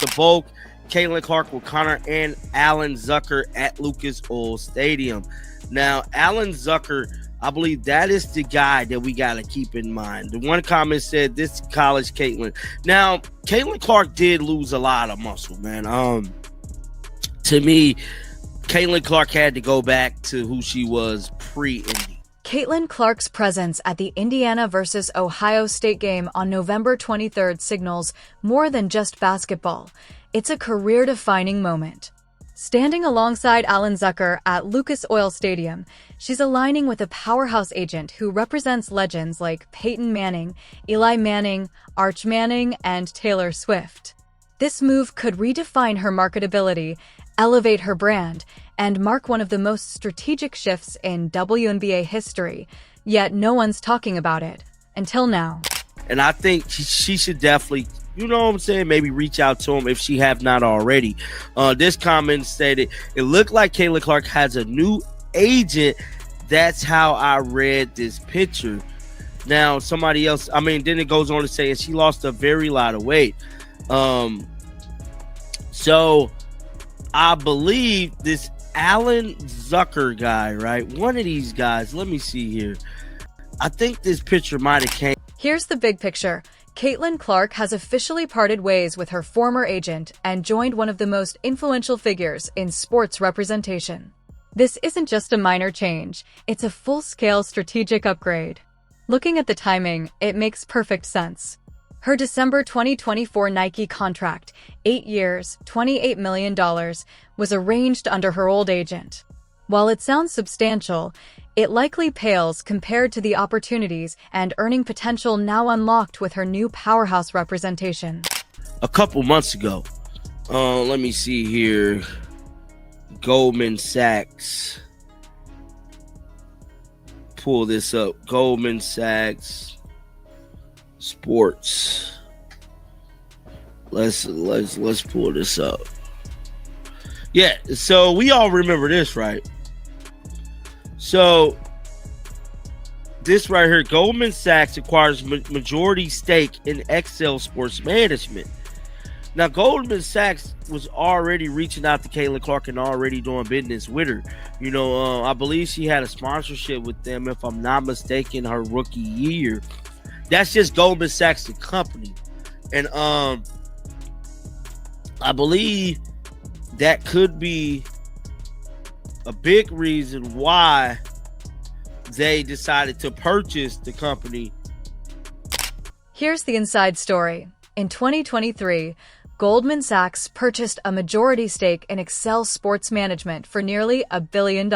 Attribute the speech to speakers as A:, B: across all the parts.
A: the Bulk, Caitlin Clark with Connor and Alan Zucker at Lucas Oil Stadium. Now, Alan Zucker, I believe that is the guy that we got to keep in mind. The one comment said, this college Caitlin. Now, Caitlin Clark did lose a lot of muscle, man. To me, Caitlin Clark had to go back to who she was pre-Indy.
B: Caitlin Clark's presence at the Indiana versus Ohio State game on November 23rd signals more than just basketball. It's a career-defining moment. Standing alongside Alan Zucker at Lucas Oil Stadium, she's aligning with a powerhouse agent who represents legends like Peyton Manning, Eli Manning, Arch Manning, and Taylor Swift. This move could redefine her marketability, elevate her brand, and mark one of the most strategic shifts in WNBA history, yet no one's talking about it. Until now.
A: And I think she should definitely, you know what I'm saying, maybe reach out to him if she have not already. This comment stated, it looked like Caitlin Clark has a new agent. That's how I read this picture. Now, somebody else, then it goes on to say, and she lost a very lot of weight. So I believe this Alan Zucker guy, right? One of these guys, let me see here. I think this picture might have came.
B: Here's the big picture. Caitlin Clark has officially parted ways with her former agent and joined one of the most influential figures in sports representation. This isn't just a minor change, it's a full-scale strategic upgrade. Looking at the timing, it makes perfect sense. Her December 2024 Nike contract, 8 years, $28 million, was arranged under her old agent. While it sounds substantial, it likely pales compared to the opportunities and earning potential now unlocked with her new powerhouse representation.
A: A couple months ago, let me see here, Goldman Sachs. Pull this up. Goldman Sachs Sports. Let's pull this up. Yeah, so we all remember this, right? So this right here, Goldman Sachs acquires majority stake in Excel Sports Management. Now, Goldman Sachs was already reaching out to Caitlin Clark and already doing business with her. You know, I believe she had a sponsorship with them, if I'm not mistaken, her rookie year. That's just Goldman Sachs, the company. And I believe that could be a big reason why they decided to purchase the company.
B: Here's the inside story. In 2023, Goldman Sachs purchased a majority stake in Excel Sports Management for nearly $1 billion.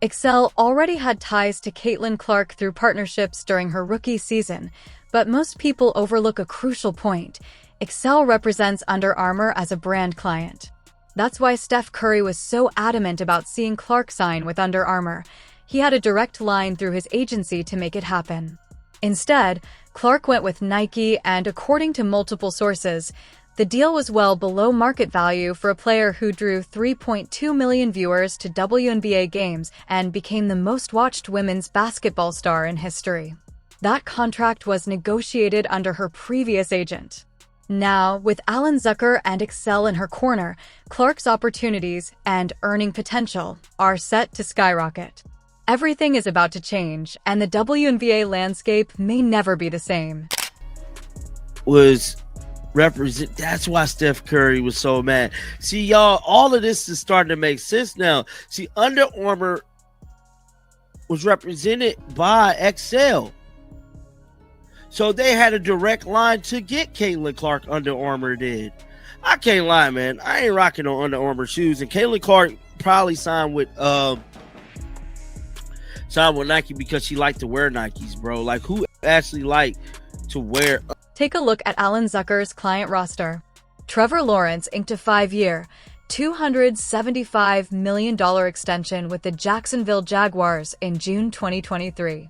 B: Excel already had ties to Caitlin Clark through partnerships during her rookie season, but most people overlook a crucial point. Excel represents Under Armour as a brand client. That's why Steph Curry was so adamant about seeing Clark sign with Under Armour. He had a direct line through his agency to make it happen. Instead, Clark went with Nike, and according to multiple sources, the deal was well below market value for a player who drew 3.2 million viewers to WNBA games and became the most watched women's basketball star in history. That contract was negotiated under her previous agent. Now, with Alan Zucker and Excel in her corner, Clark's opportunities and earning potential are set to skyrocket. Everything is about to change, and the WNBA landscape may never be the same.
A: That's why Steph Curry was so mad. See, y'all, all of this is starting to make sense now. See, Under Armour was represented by Excel. So they had a direct line to get Caitlin Clark. Under Armour did. I can't lie, man. I ain't rocking on Under Armour shoes. And Caitlin Clark probably signed with Nike because she liked to wear Nikes, bro. Like, who actually like to wear?
B: Take a look at Alan Zucker's client roster. Trevor Lawrence inked a 5-year, $275 million extension with the Jacksonville Jaguars in June 2023.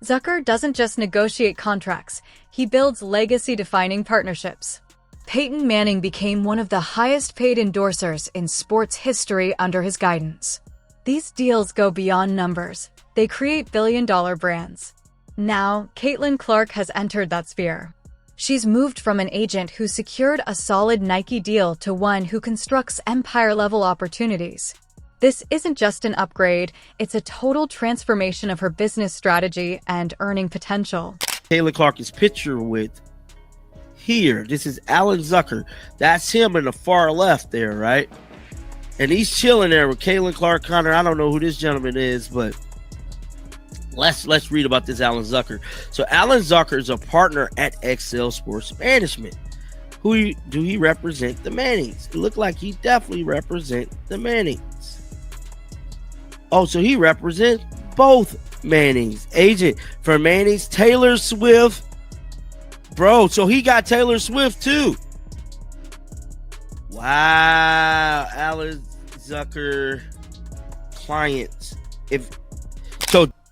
B: Zucker doesn't just negotiate contracts, he builds legacy-defining partnerships. Peyton Manning became one of the highest-paid endorsers in sports history under his guidance. These deals go beyond numbers. They create billion-dollar brands. Now, Caitlin Clark has entered that sphere. She's moved from an agent who secured a solid Nike deal to one who constructs empire-level opportunities. This isn't just an upgrade, it's a total transformation of her business strategy and earning potential.
A: Caitlin Clark is pictured with here. This is Alan Zucker. That's him in the far left there, right? And he's chilling there with Caitlin Clark Connor. I don't know who this gentleman is, but let's read about this Alan Zucker. So Alan Zucker is a partner at Excel Sports Management. Who do he represent? The Mannings. It looked like he definitely represents the Mannings. Oh, so he represents both Mannings. Agent for Mannings, Taylor Swift. Bro, so he got Taylor Swift too. Wow, Alan Zucker clients.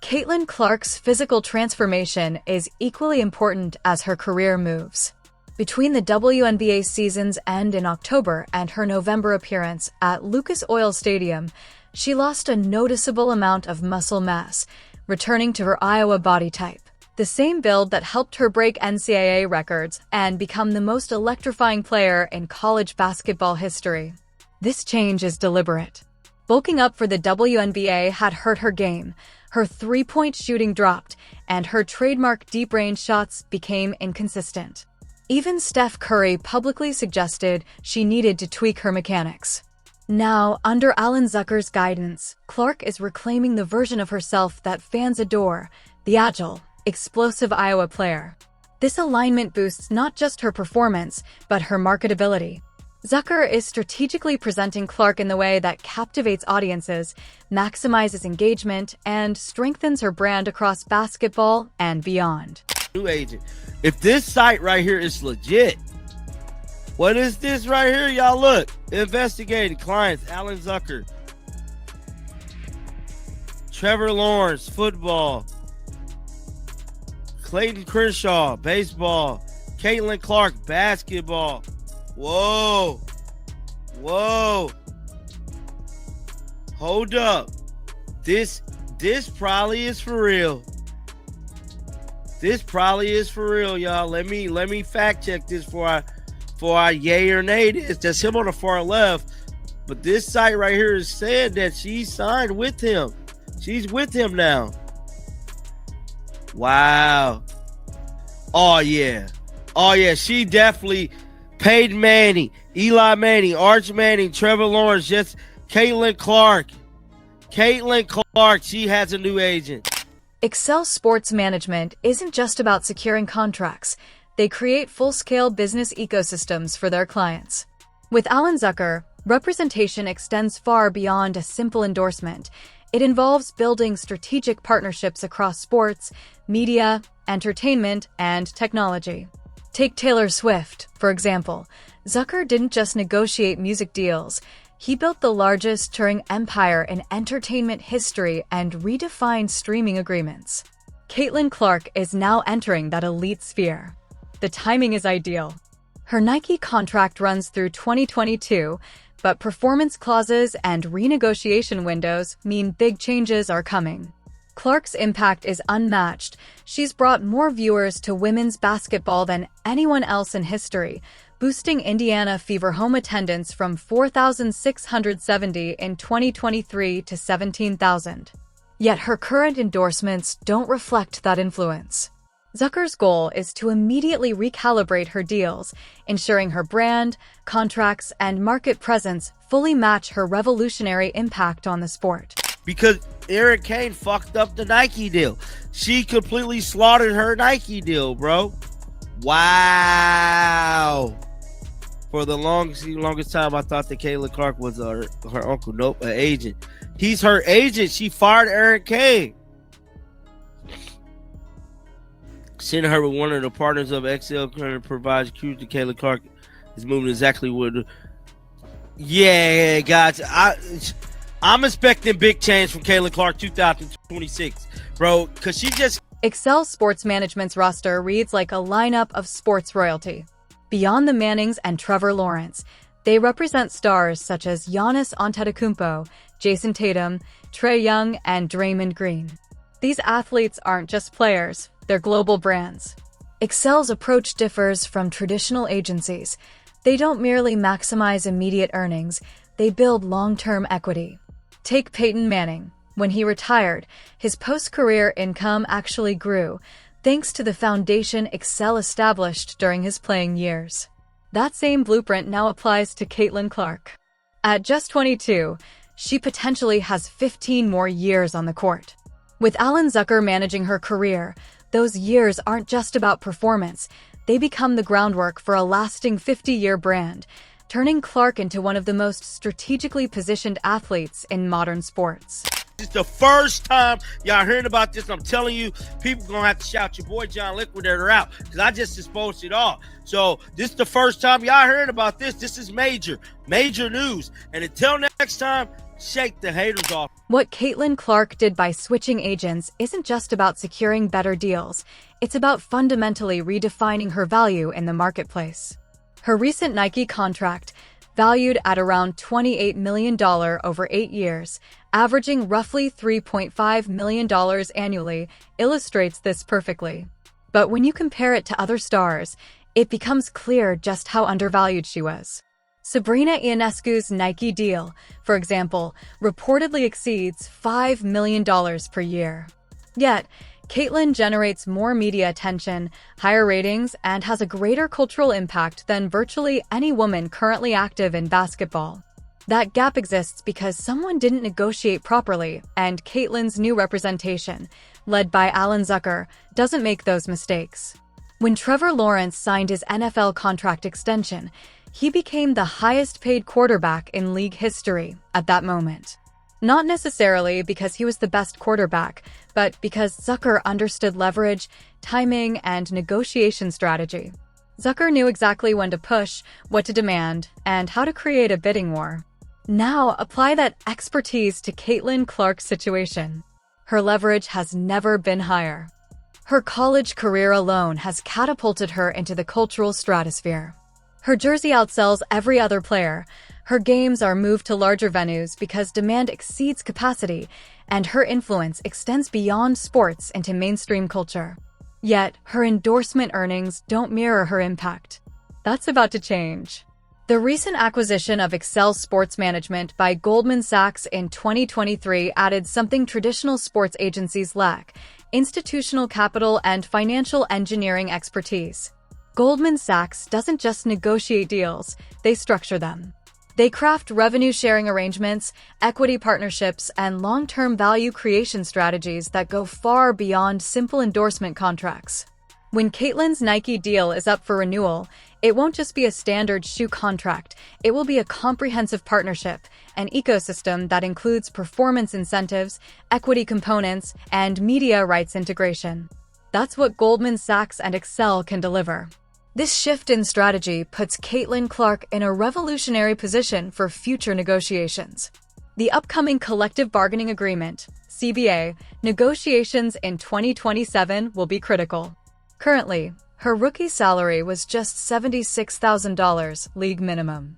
B: Caitlin Clark's physical transformation is equally important as her career moves. Between the WNBA season's end in October and her November appearance at Lucas Oil Stadium, she lost a noticeable amount of muscle mass, returning to her Iowa body type, the same build that helped her break NCAA records and become the most electrifying player in college basketball history. This change is deliberate. Bulking up for the WNBA had hurt her game. Her three-point shooting dropped, and her trademark deep-range shots became inconsistent. Even Steph Curry publicly suggested she needed to tweak her mechanics. Now, under Alan Zucker's guidance, Clark is reclaiming the version of herself that fans adore, the agile, explosive Iowa player. This alignment boosts not just her performance, but her marketability. Zucker is strategically presenting Clark in the way that captivates audiences, maximizes engagement, and strengthens her brand across basketball and beyond.
A: New agent. If this site right here is legit, what is this right here? Y'all look. Investigating clients, Alan Zucker. Trevor Lawrence, football. Clayton Crenshaw, baseball. Caitlin Clark, basketball. Whoa. Whoa. Hold up. This probably is for real. This probably is for real, y'all. Let me fact check this before I yay or nay this. That's him on the far left. But this site right here is saying that she signed with him. She's with him now. Wow. Oh yeah. She definitely Peyton Manning, Eli Manning, Arch Manning, Trevor Lawrence, just Caitlin Clark. Caitlin Clark, she has a new agent.
B: Excel Sports Management isn't just about securing contracts. They create full-scale business ecosystems for their clients. With Alan Zucker, representation extends far beyond a simple endorsement. It involves building strategic partnerships across sports, media, entertainment, and technology. Take Taylor Swift, for example. Zucker didn't just negotiate music deals. He built the largest touring empire in entertainment history and redefined streaming agreements. Caitlin Clark is now entering that elite sphere. The timing is ideal. Her Nike contract runs through 2022, but performance clauses and renegotiation windows mean big changes are coming. Clark's impact is unmatched. She's brought more viewers to women's basketball than anyone else in history, boosting Indiana Fever home attendance from 4,670 in 2023 to 17,000. Yet her current endorsements don't reflect that influence. Zucker's goal is to immediately recalibrate her deals, ensuring her brand, contracts, and market presence fully match her revolutionary impact on the sport.
A: Because Erin Kane fucked up the Nike deal. She completely slaughtered her Nike deal, bro. Wow. For the longest time, I thought that Caitlin Clark was her uncle. Nope, an agent. He's her agent. She fired Erin Kane. Sending her with one of the partners of XL provides crew to Caitlin Clark is moving exactly what. Yeah, guys. I'm expecting big change from Caitlin Clark 2026, bro, because she just...
B: Excel Sports Management's roster reads like a lineup of sports royalty. Beyond the Mannings and Trevor Lawrence, they represent stars such as Giannis Antetokounmpo, Jason Tatum, Trae Young, and Draymond Green. These athletes aren't just players, they're global brands. Excel's approach differs from traditional agencies. They don't merely maximize immediate earnings, they build long-term equity. Take Peyton Manning. When he retired, his post-career income actually grew, thanks to the foundation Excel established during his playing years. That same blueprint now applies to Caitlin Clark. At just 22, she potentially has 15 more years on the court. With Alan Zucker managing her career, those years aren't just about performance, they become the groundwork for a lasting 50-year brand, turning Clark into one of the most strategically positioned athletes in modern sports.
A: This is the first time y'all hearing about this. I'm telling you, people gonna have to shout your boy John Liquidator out because I just exposed it all. So this is the first time y'all hearing about this. This is major news. And until next time, shake the haters off.
B: What Caitlin Clark did by switching agents isn't just about securing better deals. It's about fundamentally redefining her value in the marketplace. Her recent Nike contract, valued at around $28 million over 8 years, averaging roughly $3.5 million annually, illustrates this perfectly. But when you compare it to other stars, it becomes clear just how undervalued she was. Sabrina Ionescu's Nike deal, for example, reportedly exceeds $5 million per year. Yet, Caitlin generates more media attention, higher ratings, and has a greater cultural impact than virtually any woman currently active in basketball. That gap exists because someone didn't negotiate properly, and Caitlin's new representation, led by Alan Zucker, doesn't make those mistakes. When Trevor Lawrence signed his NFL contract extension, he became the highest-paid quarterback in league history at that moment. Not necessarily because he was the best quarterback, but because Zucker understood leverage, timing, and negotiation strategy. Zucker knew exactly when to push, what to demand, and how to create a bidding war. Now, apply that expertise to Caitlin Clark's situation. Her leverage has never been higher. Her college career alone has catapulted her into the cultural stratosphere. Her jersey outsells every other player. Her games are moved to larger venues because demand exceeds capacity, and her influence extends beyond sports into mainstream culture. Yet, her endorsement earnings don't mirror her impact. That's about to change. The recent acquisition of Excel Sports Management by Goldman Sachs in 2023 added something traditional sports agencies lack: institutional capital and financial engineering expertise. Goldman Sachs doesn't just negotiate deals, they structure them. They craft revenue-sharing arrangements, equity partnerships, and long-term value creation strategies that go far beyond simple endorsement contracts. When Caitlin's Nike deal is up for renewal, it won't just be a standard shoe contract, it will be a comprehensive partnership, an ecosystem that includes performance incentives, equity components, and media rights integration. That's what Goldman Sachs and Excel can deliver. This shift in strategy puts Caitlin Clark in a revolutionary position for future negotiations. The upcoming Collective Bargaining Agreement, CBA, negotiations in 2027 will be critical. Currently, her rookie salary was just $76,000, league minimum.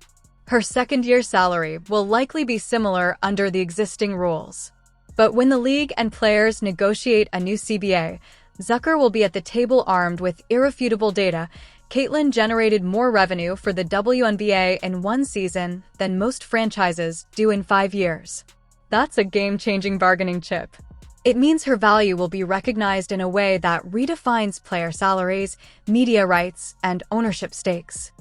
B: Her second-year salary will likely be similar under the existing rules. But when the league and players negotiate a new CBA, Zucker will be at the table armed with irrefutable data. Caitlin generated more revenue for the WNBA in one season than most franchises do in 5 years. That's a game-changing bargaining chip. It means her value will be recognized in a way that redefines player salaries, media rights, and ownership stakes.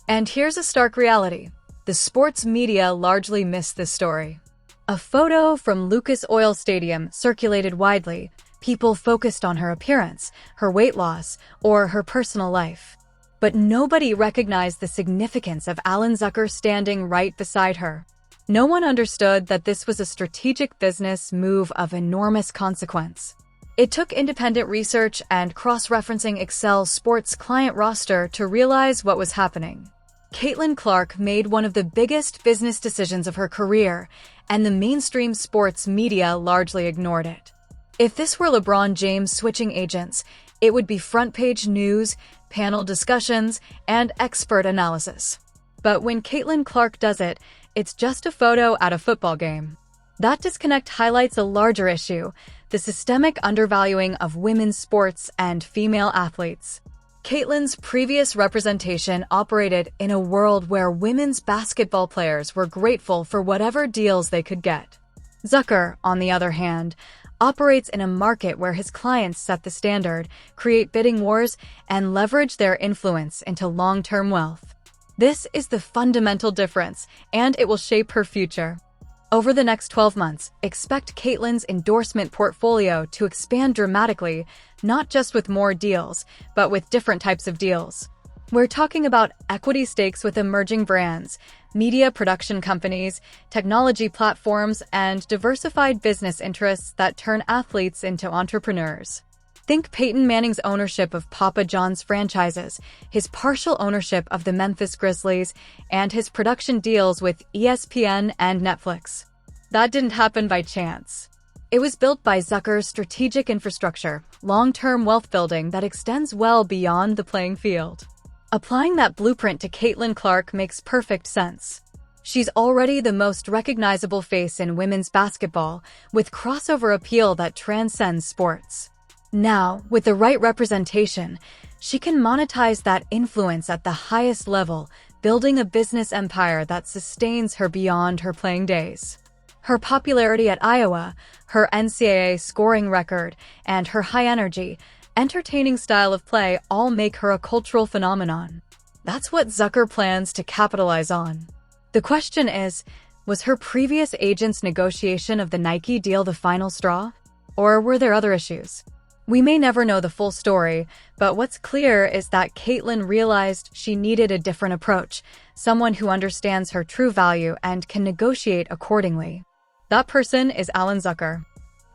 B: And here's a stark reality. The sports media largely missed this story. A photo from Lucas Oil Stadium circulated widely. People focused on her appearance, her weight loss, or her personal life. But nobody recognized the significance of Alan Zucker standing right beside her. No one understood that this was a strategic business move of enormous consequence. It took independent research and cross-referencing Excel Sports' client roster to realize what was happening. Caitlin Clark made one of the biggest business decisions of her career, and the mainstream sports media largely ignored it. If this were LeBron James switching agents, it would be front-page news, panel discussions, and expert analysis. But when Caitlin Clark does it, it's just a photo at a football game. That disconnect highlights a larger issue: the systemic undervaluing of women's sports and female athletes. Caitlyn's previous representation operated in a world where women's basketball players were grateful for whatever deals they could get. Zucker, on the other hand, operates in a market where his clients set the standard, create bidding wars, and leverage their influence into long-term wealth. This is the fundamental difference, and it will shape her future. Over the next 12 months, expect Caitlyn's endorsement portfolio to expand dramatically, not just with more deals, but with different types of deals. We're talking about equity stakes with emerging brands, media production companies, technology platforms, and diversified business interests that turn athletes into entrepreneurs. Think Peyton Manning's ownership of Papa John's franchises, his partial ownership of the Memphis Grizzlies, and his production deals with ESPN and Netflix. That didn't happen by chance. It was built by Zucker's strategic infrastructure, long-term wealth building that extends well beyond the playing field. Applying that blueprint to Caitlin Clark makes perfect sense. She's already the most recognizable face in women's basketball, with crossover appeal that transcends sports. Now, with the right representation, she can monetize that influence at the highest level, building a business empire that sustains her beyond her playing days. Her popularity at Iowa, her NCAA scoring record, and her high-energy, entertaining style of play all make her a cultural phenomenon. That's what Zucker plans to capitalize on. The question is, was her previous agent's negotiation of the Nike deal the final straw? Or were there other issues? We may never know the full story, but what's clear is that Caitlyn realized she needed a different approach, someone who understands her true value and can negotiate accordingly. That person is Alan Zucker.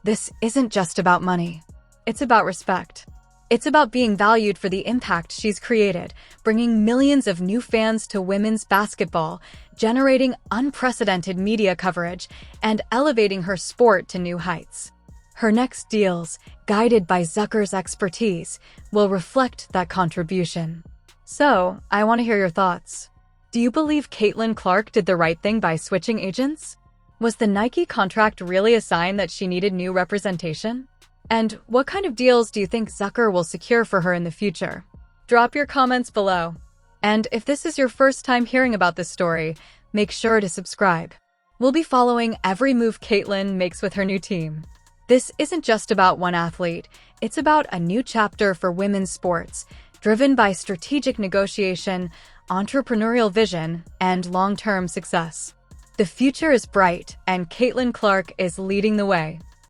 B: This isn't just about money. It's about respect. It's about being valued for the impact she's created, bringing millions of new fans to women's basketball, generating unprecedented media coverage, and elevating her sport to new heights. Her next deals, guided by Zucker's expertise, will reflect that contribution. So, I want to hear your thoughts. Do you believe Caitlin Clark did the right thing by switching agents? Was the Nike contract really a sign that she needed new representation? And what kind of deals do you think Zucker will secure for her in the future? Drop your comments below. And if this is your first time hearing about this story, make sure to subscribe. We'll be following every move Caitlin makes with her new team. This isn't just about one athlete, it's about a new chapter for women's sports, driven by strategic negotiation, entrepreneurial vision, and long-term success. The future is bright, and Caitlin Clark is leading the way.